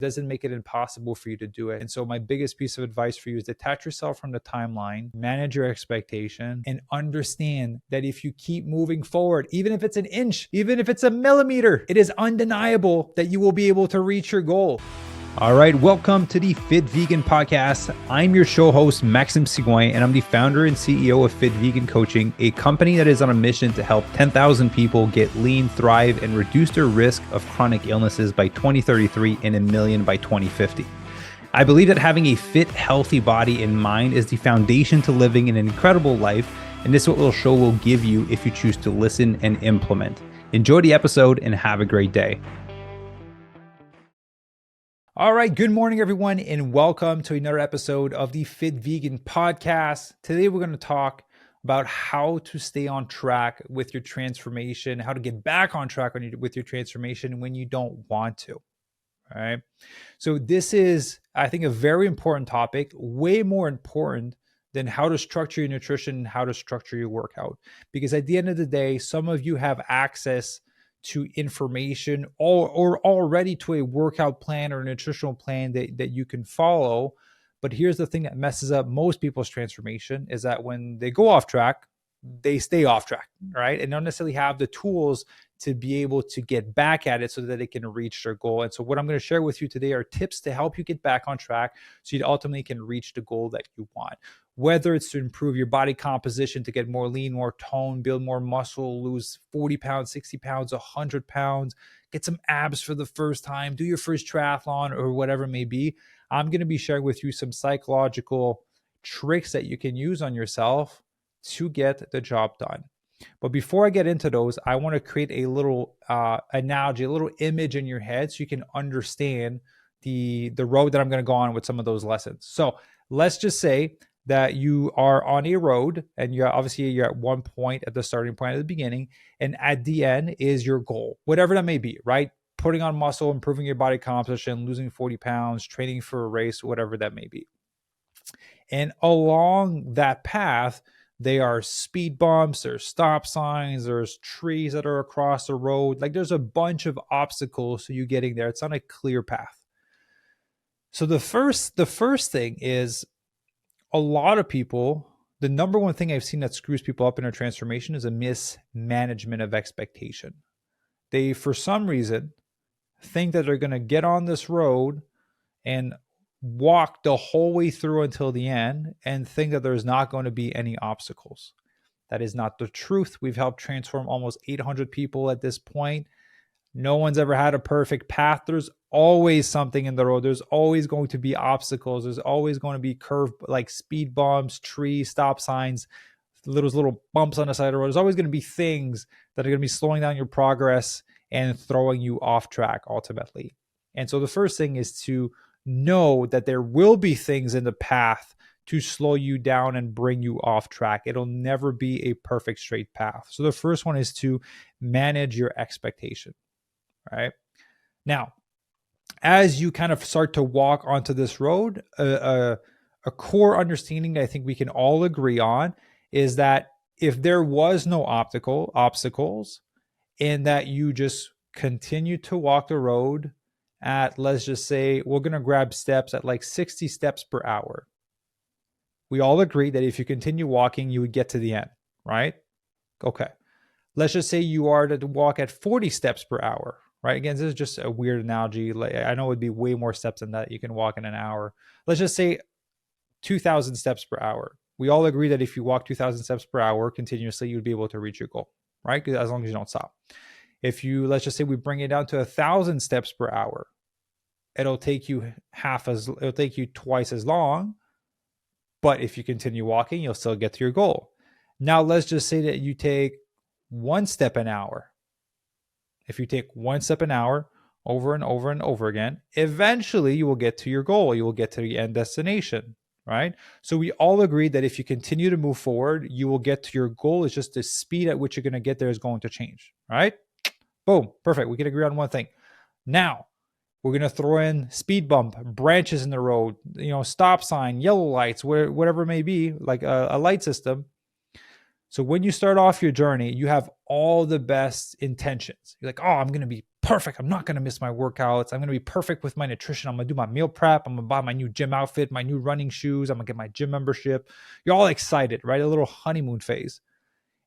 doesn't make it impossible for you to do it. And so my biggest piece of advice for you is detach yourself from the timeline, manage your expectation, and understand that if you keep moving forward, even if it's an inch, even if it's a millimeter, it is undeniable that you will be able to reach your goal. All right, welcome to the Fit Vegan Podcast. I'm your show host, Maxime, and I'm the founder and CEO of Fit Vegan Coaching, a company that is on a mission to help 10,000 people get lean, thrive, and reduce their risk of chronic illnesses by 2033 and 1 million by 2050. I believe that having a fit, healthy body and mind is the foundation to living an incredible life, and this is what the show will give you if you choose to listen and implement. Enjoy the episode and have a great day. All right, good morning, everyone, and welcome to another episode of the Fit Vegan Podcast. Today, we're going to talk about how to stay on track with your transformation, how to get back on track with your transformation when you don't want to. All right. So this is, I think, a very important topic, way more important than how to structure your nutrition and how to structure your workout. Because at the end of the day, some of you have access to information or already to a workout plan or a nutritional plan that you can follow. But here's the thing that messes up most people's transformation is that when they go off track, they stay off track, right? And don't necessarily have the tools to be able to get back at it so that they can reach their goal. And so what I'm going to share with you today are tips to help you get back on track so you ultimately can reach the goal that you want. Whether it's to improve your body composition, to get more lean, more tone, build more muscle, lose 40 pounds, 60 pounds, 100 pounds, get some abs for the first time, do your first triathlon or whatever it may be. I'm going to be sharing with you some psychological tricks that you can use on yourself to get the job done. But before I get into those, I want to create a little analogy, a little image in your head so you can understand the road that I'm going to go on with some of those lessons. So let's just say that you are on a road and you're at one point at the starting point at the beginning, and at the end is your goal, whatever that may be, right? Putting on muscle, improving your body composition, losing 40 pounds, training for a race, whatever that may be. And along that path, there are speed bumps, there's stop signs, there's trees that are across the road. Like there's a bunch of obstacles to you getting there. It's not a clear path. So the first thing is a lot of people, the number one thing I've seen that screws people up in their transformation is a mismanagement of expectation. They, for some reason, think that they're going to get on this road and walk the whole way through until the end and think that there's not going to be any obstacles. That is not the truth. We've helped transform almost 800 people at this point. No one's ever had a perfect path. There's always something in the road. There's always going to be obstacles. There's always going to be curved, like speed bumps, trees, stop signs, little bumps on the side of the road. There's always going to be things that are going to be slowing down your progress and throwing you off track ultimately. And so the first thing is to know that there will be things in the path to slow you down and bring you off track. It'll never be a perfect straight path. So the first one is to manage your expectation, right? Now, as you kind of start to walk onto this road, a core understanding that I think we can all agree on is that if there was no obstacles and that you just continue to walk the road at, let's just say, we're going to grab steps at like 60 steps per hour. We all agree that if you continue walking, you would get to the end, right? Okay. Let's just say you are to walk at 40 steps per hour, right? Again, this is just a weird analogy. Like, I know it would be way more steps than that. You can walk in an hour. Let's just say 2,000 steps per hour. We all agree that if you walk 2,000 steps per hour continuously, you'd be able to reach your goal, right? As long as you don't stop. If you, let's just say we bring it down to 1,000 steps per hour, it'll take you twice as long. But if you continue walking, you'll still get to your goal. Now, let's just say that you take 1 step an hour. If you take 1 step an hour over and over and over again, eventually you will get to your goal. You will get to the end destination, right? So we all agree that if you continue to move forward, you will get to your goal. It's just the speed at which you're going to get there is going to change, right? Boom, perfect. We can agree on one thing. Now, we're going to throw in speed bump, branches in the road, stop sign, yellow lights, whatever it may be, like a light system. So when you start off your journey, you have all the best intentions. You're like, oh, I'm going to be perfect. I'm not going to miss my workouts. I'm going to be perfect with my nutrition. I'm going to do my meal prep. I'm going to buy my new gym outfit, my new running shoes. I'm going to get my gym membership. You're all excited, right? A little honeymoon phase.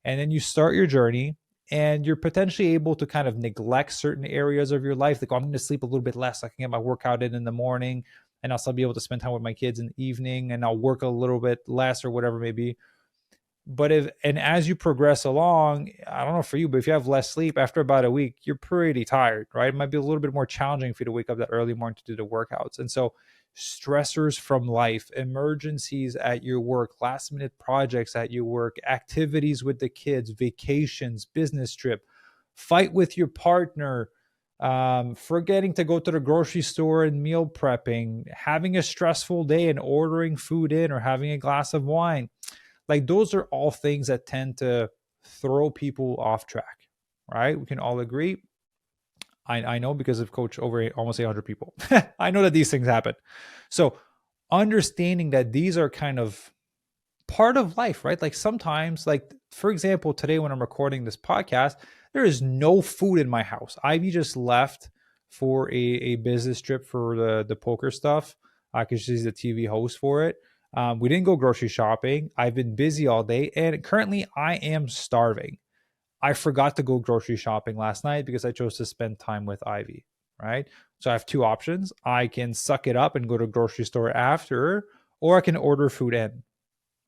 And then you start your journey and you're potentially able to kind of neglect certain areas of your life. Like, oh, I'm going to sleep a little bit less. I can get my workout in the morning and I'll still be able to spend time with my kids in the evening, and I'll work a little bit less or whatever it may be. But as you progress along, I don't know for you, but if you have less sleep after about a week, you're pretty tired, right? It might be a little bit more challenging for you to wake up that early morning to do the workouts. And so stressors from life, emergencies at your work, last minute projects at your work, activities with the kids, vacations, business trip, fight with your partner, forgetting to go to the grocery store and meal prepping, having a stressful day and ordering food in or having a glass of wine. Like, those are all things that tend to throw people off track, right? We can all agree. I know because I've coached over almost 800 people. I know that these things happen. So understanding that these are kind of part of life, right? Like sometimes, like for example, today when I'm recording this podcast, there is no food in my house. Ivy just left for a business trip for the poker stuff because she's the TV host for it. We didn't go grocery shopping. I've been busy all day, and currently I am starving. I forgot to go grocery shopping last night because I chose to spend time with Ivy, right? So I have two options. I can suck it up and go to a grocery store after, or I can order food in.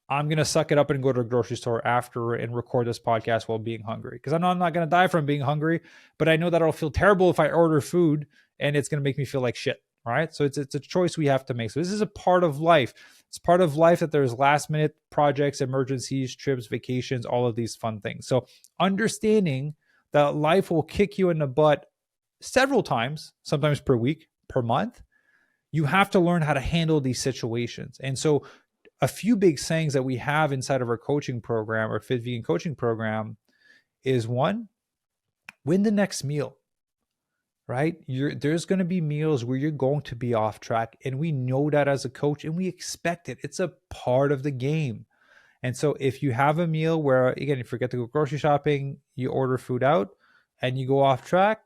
I'm going to suck it up and go to a grocery store after and record this podcast while being hungry. Because I know I'm not going to die from being hungry, but I know that I'll feel terrible if I order food and it's going to make me feel like shit. Right. So it's a choice we have to make. So this is a part of life. It's part of life that there's last minute projects, emergencies, trips, vacations, all of these fun things. So understanding that life will kick you in the butt several times, sometimes per week, per month, you have to learn how to handle these situations. And so a few big sayings that we have inside of our coaching program, our Fit Vegan coaching program, is one, win the next meal. Right? There's going to be meals where you're going to be off track. And we know that as a coach and we expect it. It's a part of the game. And so if you have a meal where, again, you forget to go grocery shopping, you order food out and you go off track,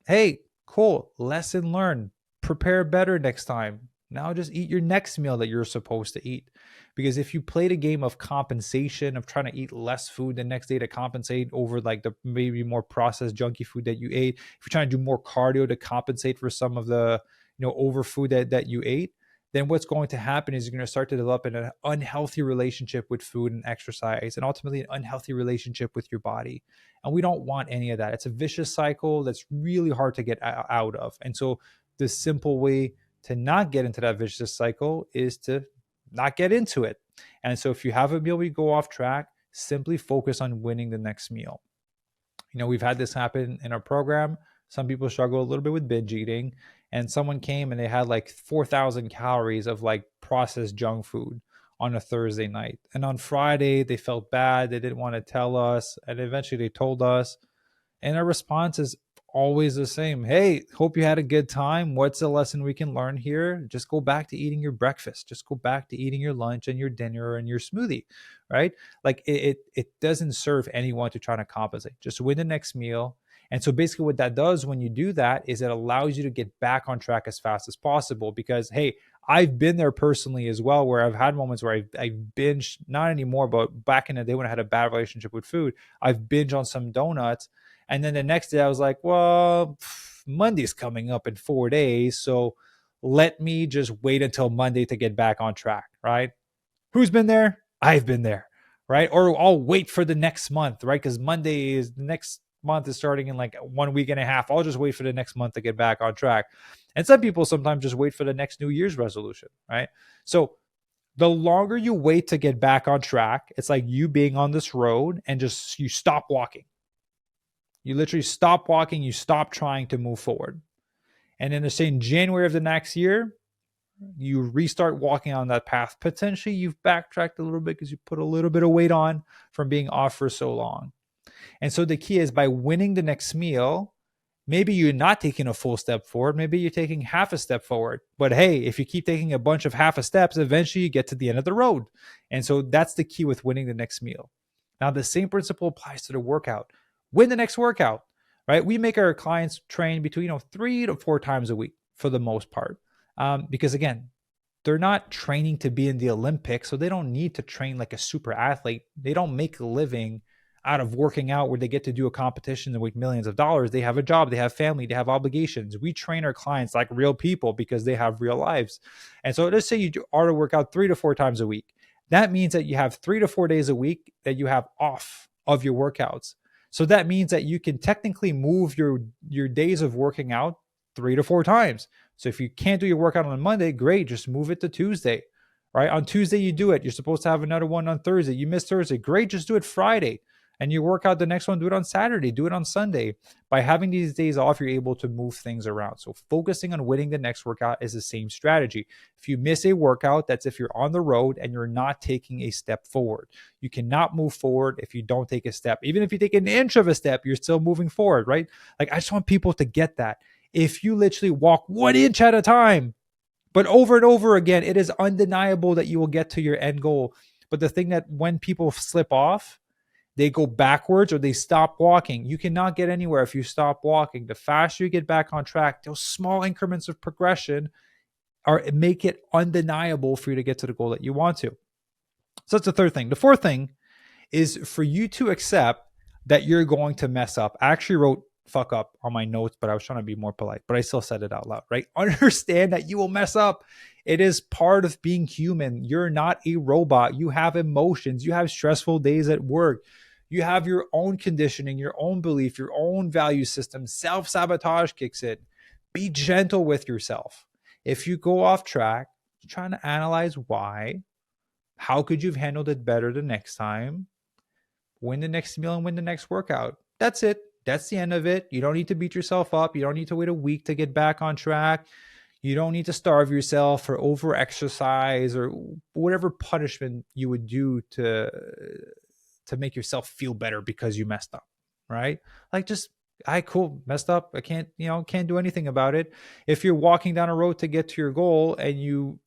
hey, cool. Lesson learned. Prepare better next time. Now just eat your next meal that you're supposed to eat. Because if you played a game of compensation, of trying to eat less food the next day to compensate over like the maybe more processed junky food that you ate, if you're trying to do more cardio to compensate for some of the over food that you ate, then what's going to happen is you're going to start to develop an unhealthy relationship with food and exercise, and ultimately an unhealthy relationship with your body. And we don't want any of that. It's a vicious cycle that's really hard to get out of. And so the simple way to not get into that vicious cycle is to not get into it. And so if you have a meal where you go off track, simply focus on winning the next meal. We've had this happen in our program. Some people struggle a little bit with binge eating, and someone came and they had like 4,000 calories of like processed junk food on a Thursday night. And on Friday, they felt bad. They didn't want to tell us. And eventually they told us. And our response is always the same. Hey, hope you had a good time. What's the lesson we can learn here? Just go back to eating your breakfast. Just go back to eating your lunch and your dinner and your smoothie, right? Like it doesn't serve anyone to try to compensate. Just win the next meal. And so basically what that does when you do that is it allows you to get back on track as fast as possible because, hey, I've been there personally as well, where I've had moments where I binged, not anymore, but back in the day when I had a bad relationship with food, I've binged on some donuts. And then the next day I was like, well, Monday's coming up in 4 days. So let me just wait until Monday to get back on track, right? Who's been there? I've been there, right? Or I'll wait for the next month, right? Because the next month is starting in like 1 week and a half. I'll just wait for the next month to get back on track. And some people sometimes just wait for the next New Year's resolution, right? So the longer you wait to get back on track, it's like you being on this road and just you stop walking. You literally stop walking, you stop trying to move forward. And then say in January of the next year, you restart walking on that path. Potentially you've backtracked a little bit because you put a little bit of weight on from being off for so long. And so the key is by winning the next meal, maybe you're not taking a full step forward. Maybe you're taking half a step forward. But hey, if you keep taking a bunch of half a steps, eventually you get to the end of the road. And so that's the key with winning the next meal. Now, the same principle applies to the workout. Win the next workout. right? We make our clients train between 3 to 4 times a week for the most part, because again, they're not training to be in the Olympics, so they don't need to train like a super athlete. They don't make a living out of working out where they get to do a competition and make millions of dollars. They have a job, they have family, they have obligations. We train our clients like real people because they have real lives. And so let's say you are to work out 3 to 4 times a week. That means that you have 3 to 4 days a week that you have off of your workouts. So that means that you can technically move your days of working out 3 to 4 times. So if you can't do your workout on Monday, great, just move it to Tuesday, right? On Tuesday, you do it. You're supposed to have another one on Thursday. You miss Thursday, great, just do it Friday. And you work out the next one, do it on Saturday, do it on Sunday. By having these days off, you're able to move things around. So focusing on winning the next workout is the same strategy. If you miss a workout, that's if you're on the road and you're not taking a step forward. You cannot move forward if you don't take a step. Even if you take an inch of a step, you're still moving forward, right? Like, I just want people to get that. If you literally walk 1 inch at a time, but over and over again, it is undeniable that you will get to your end goal. But the thing that when people slip off, they go backwards or they stop walking. You cannot get anywhere if you stop walking. The faster you get back on track, those small increments of progression make it undeniable for you to get to the goal that you want to. So that's the third thing. The fourth thing is for you to accept that you're going to mess up. I actually wrote fuck up on my notes, but I was trying to be more polite, but I still said it out loud, right? Understand that you will mess up. It is part of being human. You're not a robot. You have emotions. You have stressful days at work. You have your own conditioning, your own belief, your own value system. Self-sabotage kicks in. Be gentle with yourself. If you go off track, trying to analyze why, how could you have handled it better the next time? Win the next meal and win the next workout. That's it. That's the end of it. You don't need to beat yourself up. You don't need to wait a week to get back on track. You don't need to starve yourself or over exercise or whatever punishment you would do to make yourself feel better because you messed up, right? Like, just, cool, messed up. I can't do anything about it. If you're walking down a road to get to your goal and you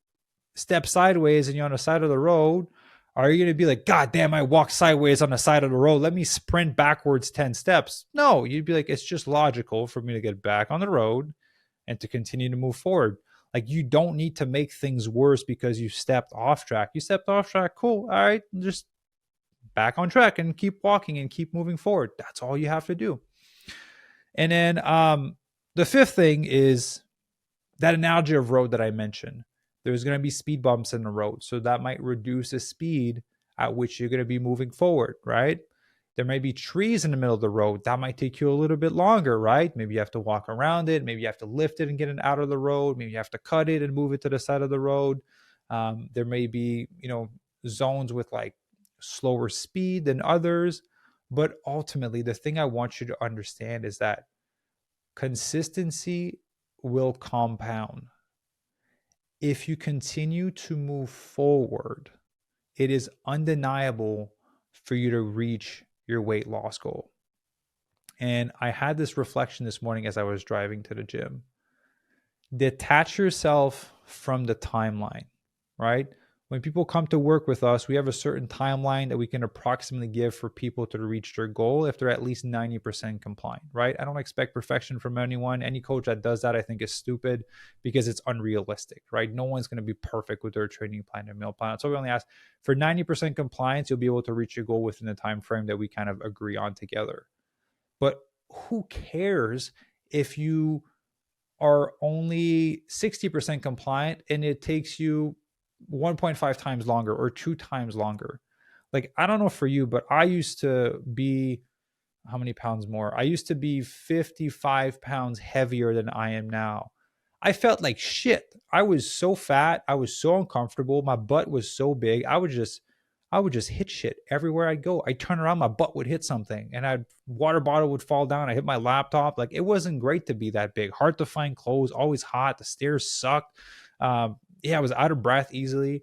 step sideways and you're on the side of the road, are you going to be like, God damn, I walked sideways on the side of the road, let me sprint backwards 10 steps? No, you'd be like, it's just logical for me to get back on the road and to continue to move forward. Like, you don't need to make things worse because you stepped off track. You stepped off track, cool. All right, just back on track and keep walking and keep moving forward. That's all you have to do. And then the fifth thing is that analogy of road that I mentioned. There's going to be speed bumps in the road. So that might reduce the speed at which you're going to be moving forward, right? There may be trees in the middle of the road. That might take you a little bit longer, right? Maybe you have to walk around it. Maybe you have to lift it and get it out of the road. Maybe you have to cut it and move it to the side of the road. There may be, zones with like slower speed than others. But ultimately, the thing I want you to understand is that consistency will compound. If you continue to move forward, it is undeniable for you to reach your weight loss goal. And I had this reflection this morning as I was driving to the gym. Detach yourself from the timeline, right? When people come to work with us, we have a certain timeline that we can approximately give for people to reach their goal if they're at least 90% compliant, right? I don't expect perfection from anyone. Any coach that does that, I think, is stupid because it's unrealistic, right? No one's going to be perfect with their training plan and meal plan. So we only ask for 90% compliance, you'll be able to reach your goal within the time frame that we kind of agree on together. But who cares if you are only 60% compliant and it takes you 1.5 times longer or 2 times longer? Like, I don't know for you, but I used to be, how many pounds more? I used to be 55 pounds heavier than I am now. I felt like shit. I was so fat. I was so uncomfortable. My butt was so big. I would just hit shit everywhere I'd go. I'd turn around, my butt would hit something and water bottle would fall down. I hit my laptop. Like, it wasn't great to be that big. Hard to find clothes, always hot. The stairs sucked. I was out of breath easily.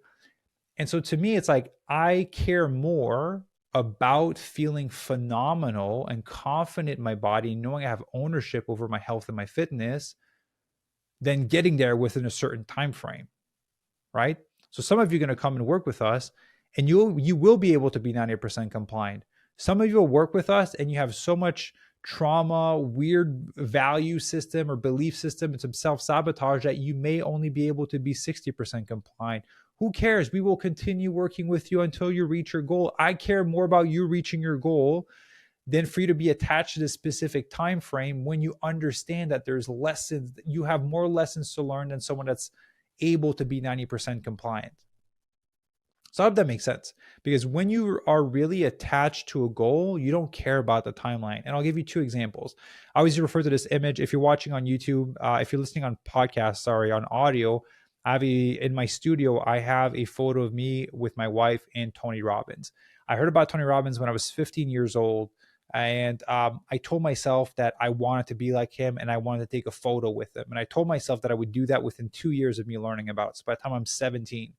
And so to me, it's like, I care more about feeling phenomenal and confident in my body, knowing I have ownership over my health and my fitness, than getting there within a certain time frame, right? So some of you are going to come and work with us and you will be able to be 90% compliant. Some of you will work with us and you have so much trauma, weird value system or belief system, and some self-sabotage that you may only be able to be 60% compliant. Who cares? We will continue working with you until you reach your goal. I care more about you reaching your goal than for you to be attached to this specific time frame when you understand that there's lessons, you have more lessons to learn than someone that's able to be 90% compliant. So I hope that makes sense, because when you are really attached to a goal, you don't care about the timeline. And I'll give you two examples. I always refer to this image. If you're watching on YouTube, if you're listening on podcast, on audio, in my studio, I have a photo of me with my wife and Tony Robbins. I heard about Tony Robbins when I was 15 years old. And I told myself that I wanted to be like him and I wanted to take a photo with him. And I told myself that I would do that within 2 years of me learning about it. So by the time I'm 17,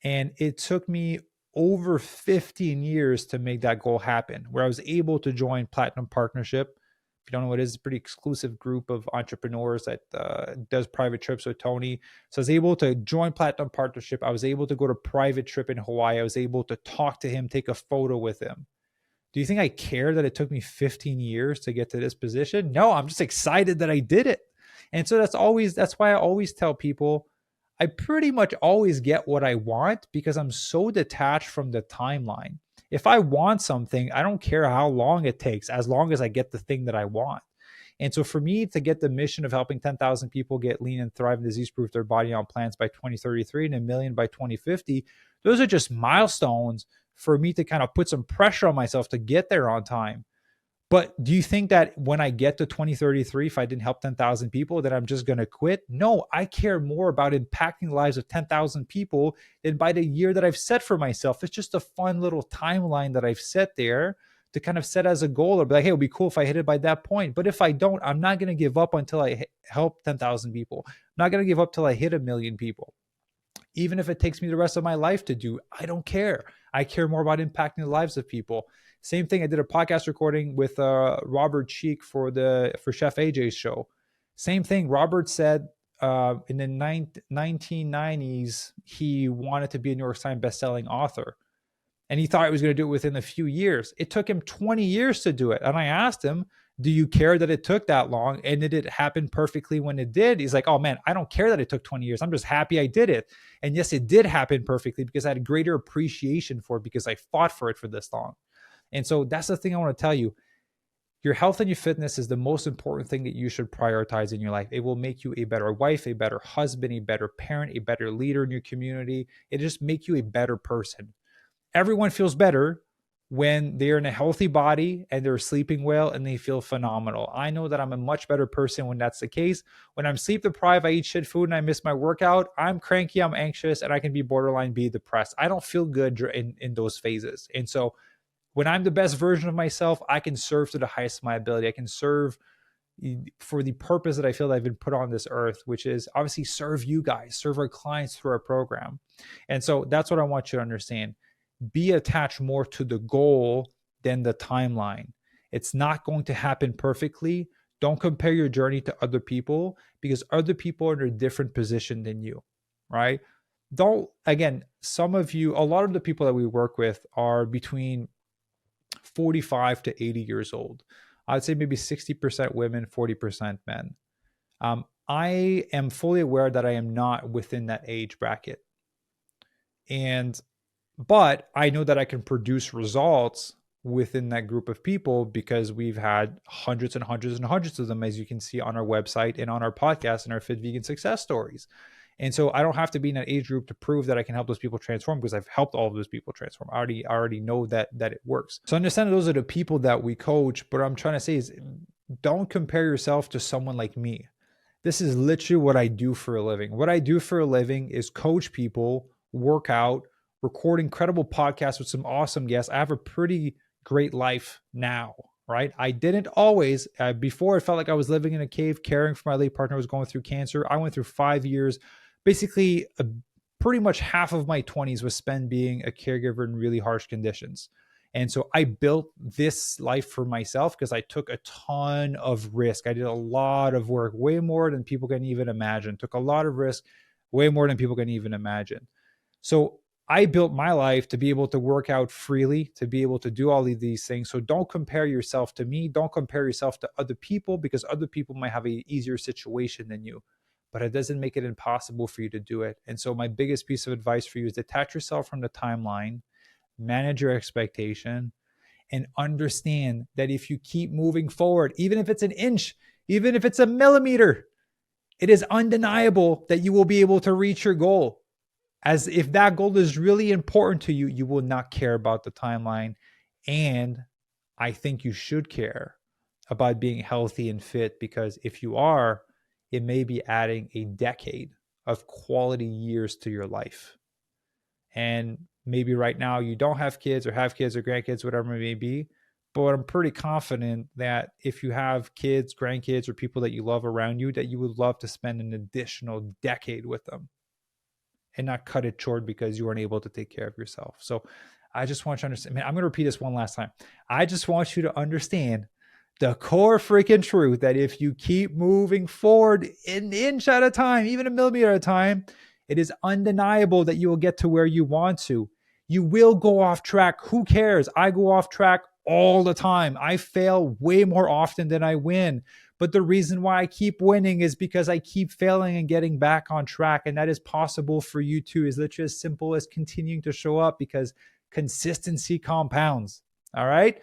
and it took me over 15 years to make that goal happen, where I was able to join Platinum Partnership. If you don't know what it is, it's a pretty exclusive group of entrepreneurs that does private trips with Tony. So I was able to join Platinum Partnership. I was able to go to a private trip in Hawaii. I was able to talk to him, take a photo with him. Do you think I care that it took me 15 years to get to this position? No, I'm just excited that I did it. And so that's why I always tell people, I pretty much always get what I want because I'm so detached from the timeline. If I want something, I don't care how long it takes, as long as I get the thing that I want. And so for me to get the mission of helping 10,000 people get lean and thrive and disease-proof their body on plans by 2033 and 1 million by 2050, those are just milestones for me to kind of put some pressure on myself to get there on time. But do you think that when I get to 2033, if I didn't help 10,000 people, that I'm just going to quit? No, I care more about impacting the lives of 10,000 people than by the year that I've set for myself. It's just a fun little timeline that I've set there to kind of set as a goal, or be like, hey, it'll be cool if I hit it by that point. But if I don't, I'm not going to give up until I help 10,000 people. I'm not going to give up till I hit 1 million people. Even if it takes me the rest of my life to do, I don't care. I care more about impacting the lives of people. Same thing. I did a podcast recording with Robert Cheek for Chef AJ's show. Same thing. Robert said in the 1990s, he wanted to be a New York Times bestselling author. And he thought he was going to do it within a few years. It took him 20 years to do it. And I asked him, do you care that it took that long? And did it happen perfectly when it did? He's like, oh man, I don't care that it took 20 years. I'm just happy I did it. And yes, it did happen perfectly because I had a greater appreciation for it because I fought for it for this long. And so that's the thing I want to tell you. Your health and your fitness is the most important thing that you should prioritize in your life. It will make you a better wife, a better husband, a better parent, a better leader in your community. It just make you a better person. Everyone feels better when they're in a healthy body and they're sleeping well and they feel phenomenal. I know that I'm a much better person when that's the case. When I'm sleep deprived, I eat shit food and I miss my workout, I'm cranky, I'm anxious, and I can be borderline be depressed. I don't feel good in those phases. And so when I'm the best version of myself, I can serve to the highest of my ability. I can serve for the purpose that I feel that I've been put on this earth, which is obviously serve you guys, serve our clients through our program. And so that's what I want you to understand. Be attached more to the goal than the timeline. It's not going to happen perfectly. Don't compare your journey to other people because other people are in a different position than you, right? Some of you, a lot of the people that we work with are between 45 to 80 years old. I'd say maybe 60% women, 40% men. I am fully aware that I am not within that age bracket. But I know that I can produce results within that group of people because we've had hundreds and hundreds and hundreds of them, as you can see on our website and on our podcast and our Fit Vegan success stories. And so I don't have to be in that age group to prove that I can help those people transform because I've helped all of those people transform. I already know that it works. So understand those are the people that we coach. But what I'm trying to say is don't compare yourself to someone like me. This is literally what I do for a living. What I do for a living is coach people, work out, record incredible podcasts with some awesome guests. I have a pretty great life now, right? I didn't always. Before, it felt like I was living in a cave, caring for my late partner who was going through cancer. I went through 5 years. Basically, pretty much half of my 20s was spent being a caregiver in really harsh conditions. And so I built this life for myself because I took a ton of risk. I did a lot of work, way more than people can even imagine. Took a lot of risk, way more than people can even imagine. So I built my life to be able to work out freely, to be able to do all of these things. So don't compare yourself to me. Don't compare yourself to other people, because other people might have an easier situation than you, but it doesn't make it impossible for you to do it. And so my biggest piece of advice for you is detach yourself from the timeline, manage your expectation, and understand that if you keep moving forward, even if it's an inch, even if it's a millimeter, it is undeniable that you will be able to reach your goal. As if that goal is really important to you, you will not care about the timeline. And I think you should care about being healthy and fit, because if you are, it may be adding a decade of quality years to your life. And maybe right now you don't have kids or grandkids, whatever it may be. But I'm pretty confident that if you have kids, grandkids, or people that you love around you, that you would love to spend an additional decade with them and not cut it short because you weren't able to take care of yourself. So I just want you to understand, man, I'm going to repeat this one last time. I just want you to understand the core freaking truth that if you keep moving forward an inch at a time, even a millimeter at a time, it is undeniable that you will get to where you want to. You will go off track. Who cares? I go off track all the time. I fail way more often than I win. But the reason why I keep winning is because I keep failing and getting back on track. And that is possible for you too. Is literally as simple as continuing to show up, because consistency compounds. All right.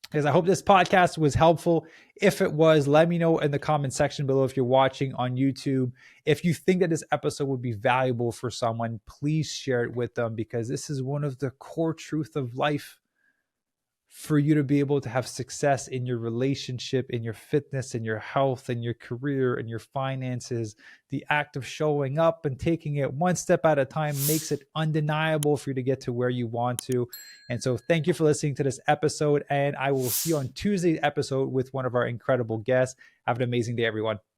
Because I hope this podcast was helpful. If it was, let me know in the comment section below if you're watching on YouTube. If you think that this episode would be valuable for someone, please share it with them, because this is one of the core truths of life. For you to be able to have success in your relationship, in your fitness, in your health, in your career, in your finances, the act of showing up and taking it one step at a time makes it undeniable for you to get to where you want to. And so thank you for listening to this episode, and I will see you on Tuesday's episode with one of our incredible guests. Have an amazing day, everyone.